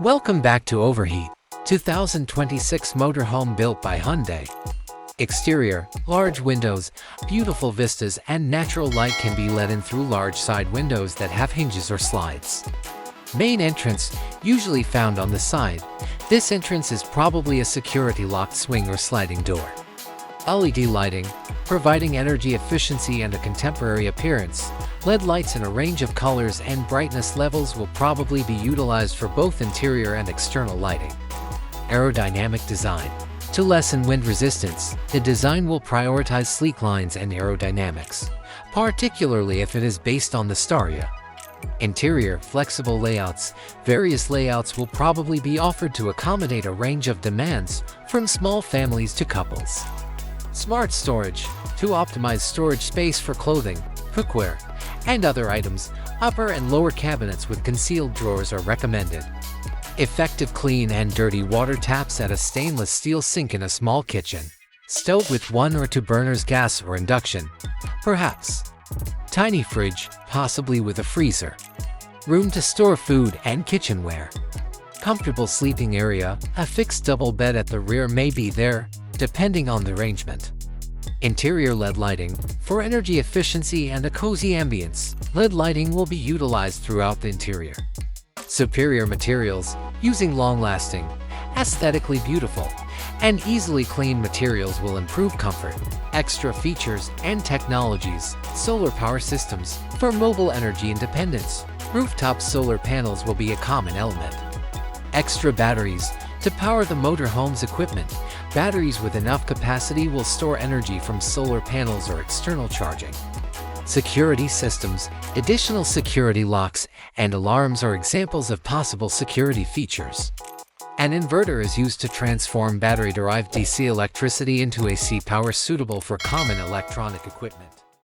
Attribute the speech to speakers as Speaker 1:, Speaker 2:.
Speaker 1: Welcome back to Overheat, 2026 motorhome built by Hyundai. Exterior, large windows, beautiful vistas and natural light can be let in through large side windows that have hinges or slides. Main entrance, usually found on the side. This entrance is probably a security-locked swing or sliding door. LED lighting, providing energy efficiency and a contemporary appearance. LED lights in a range of colors and brightness levels will probably be utilized for both interior and external lighting. Aerodynamic design. To lessen wind resistance, the design will prioritize sleek lines and aerodynamics, particularly if it is based on the Staria. Interior, flexible layouts. Various layouts will probably be offered to accommodate a range of demands, from small families to couples. Smart storage, to optimize storage space for clothing, cookware, and other items. Upper and lower cabinets with concealed drawers are recommended. Effective clean and dirty water taps at a stainless steel sink in a small kitchen. Stove with 1 or 2 burners, gas or induction, perhaps. Tiny fridge, possibly with a freezer. Room to store food and kitchenware. Comfortable sleeping area. A fixed double bed at the rear may be there, depending on the arrangement. Interior LED lighting. For energy efficiency and a cozy ambience, LED lighting will be utilized throughout the interior. Superior materials, using long-lasting, aesthetically beautiful, and easily cleaned materials will improve comfort. Extra features and technologies. Solar power systems. For mobile energy independence, rooftop solar panels will be a common element. Extra batteries. To power the motorhome's equipment, batteries with enough capacity will store energy from solar panels or external charging. Security systems. Additional security locks and alarms are examples of possible security features. An inverter is used to transform battery-derived DC electricity into AC power suitable for common electronic equipment.